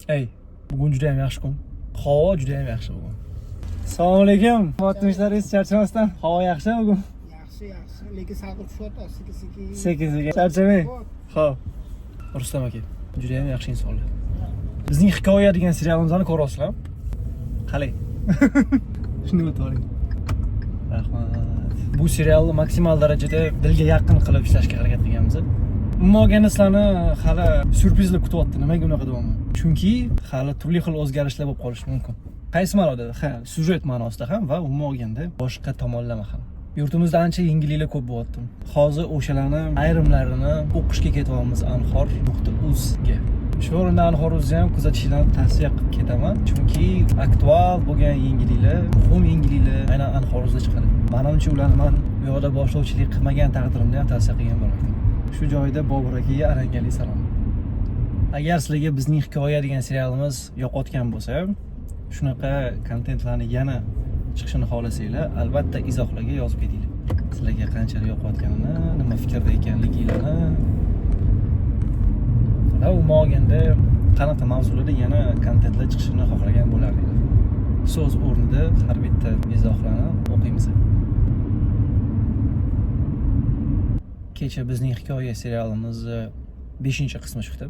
Ey, bugun juda ham yaxshi kun. Havo juda ham yaxshi bugun. Assalomu alaykum. Xotinishlaringiz charchamasdan. Havo yaxshi bugun. Yaxshi, lekin salqin tushyapti, sekin-sekin. Sekin-sekin. Charchamang. Xo'p. Rustam aka, juda ham yaxshi insonlar. Bizning hikoya degan serialimizni ko'ryapsizlarmi? Qalay? Shuni o'tavering. Rahmat. Bu serialni maksimal darajada dilga yaqin qilib ishlashga harakat qilganmiz. Umuman sizlarni hali syurprizlar kutyapti. Nimaga unaqa deyapman? Chunki hali turli xil o'zgarishlar bo'lib qolishi mumkin. Qaysi ma'noda? Syujet ma'nosida ham va umuman olganda boshqa tomonlama ham. Yurtimizda ancha yengilliklar ko'p bo'lyapti. Hozir o'shalarni ayrimlarini o'qishga ketyapmiz anhor.uz ga. Shu o'rinda Anhor.uz'ni ham kuzatishlarini tavsiya qilib ketaman, chunki aktual bo'lgan yangiliklar, muhim yangiliklar aynan Anhor.uz'da chiqadi. Menimcha ularni men bu yoqda boshlovchilik qilmagan taqdirimda ham tavsiya qilgan bo'lardim. Shu joyda Bobur akaga arangali salom. Agar sizlarga bizning hikoya degan serialimiz yoqayotgan bo'lsa, shunaqa kontentlarni yana chiqishini xohlasanglar, albatta izohlarga yozib ketinglar. Sizlarga qanchalik yoqayotganini, nima fikrda ekanligingizni va umuman olganda qanaqa mavzularda yana kontentlar chiqishini xohlagan bo'lardinglar. So'z o'rnida har bitta izohlarni o'qiymiz. Kecha bizning hikoya serialimiz 5-qismi chiqdi.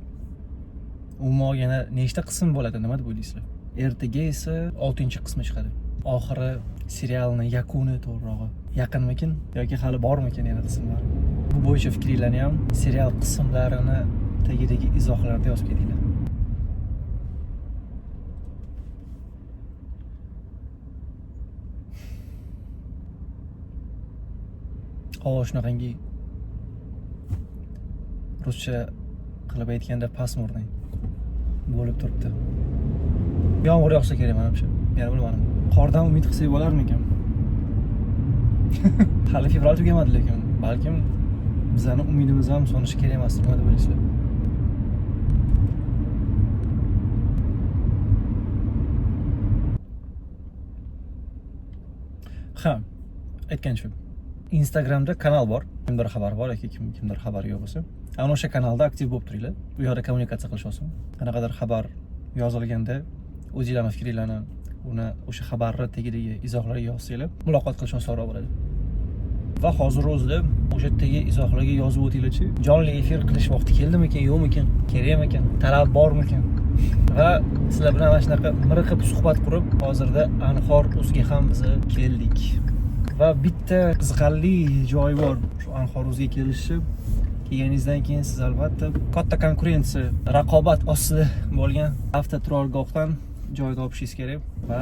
Umuman olganda nechta qism bo'ladi, nima deb o'ylaysizlar? Ertaga esa 6-qismi chiqadi. Oxiri serialning yakuni to'g'rirog'i yaqinmikin yoki hali bormikin yana qismlar? Bu bo'yicha fikringlarni ham serial qismlarini tagidagi izohlarda yozib ketinglar. Havo shunaqangi ruscha qilib aytganda pasmurniy bo'lib turibdi. Yomg'ir yog'sa kerak menimcha. Yana bilmadim. Qordan umid qilsak bo'larmikan? Hali fevral tugamadi lekin balkim bizning umidimiz ham so'nishi kerak emas, nima deb o'ylaysizlar? Ha, aytgancha Instagramda kanal bor. Kimdir xabar bor yoki kimdir xabari yo'q bo'lsa, ana o'sha kanalda aktiv bo'lib turinglar. Bu yerda kommunikatsiya qilishyapsiz. Qanaqadir xabar yozilganda o'zingizlarning fikringizni o'sha xabarni tagidagi izohlarga yozsanglar, muloqot qilish osonroq bo'ladi. Va hozir o'zida o'sha yerdagi izohlarga yozib o'tinglarchi, jonli efir qilish vaqti keldimikan, yo'qmikan, kerakmikan, talab bormikan? Va sizlar bilan mana shunaqa miriqib suhbat qurib, hozirda Anhor.uz'ga ham biz keldik. Va bitta qiziqarli joyi bor. Shu Anhor.uz'ga kelganingizdan keyin siz albatta katta konkurensiya, raqobat ostida bo'lgan avtoturargohdan joy topishingiz kerak va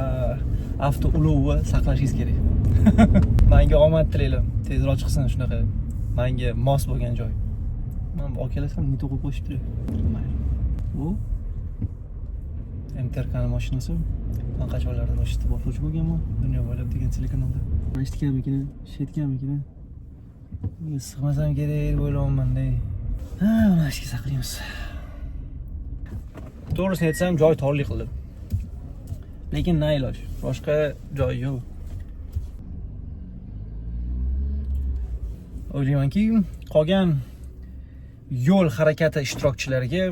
avto ulovni saqlashingiz kerak. Menga omad tilayman. Tezroq chiqsin shunaqa menga mos bo'lgan joy. Men olib kelasam, nima qo'yib qo'yishibdi. Bu MTRKning mashinasi. Men qachonlardan o'shitib boshlovchi bo'lganman. Dunyo bo'ylab degan telekanalda. Eshitganmikin, shitganmikin. Sig'masam kerak deb o'ylayapman-da. Ha, uni ishga saqlaymiz. To'g'risini aytsam, joy torlik qildi. Lekin na iloj, boshqa joy yo'q. O'ylaymanki, qolgan yo'l harakati ishtirokchilariga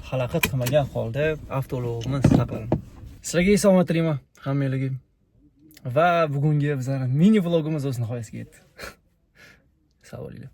xalaqit qilmagan holda avtoulovni saqladim. Sizlarga esa omad tilayman, hammalarga. Va bugungi bizning mini vlogimiz o'z nihoyasiga yetdi. Sog' bo'linglar.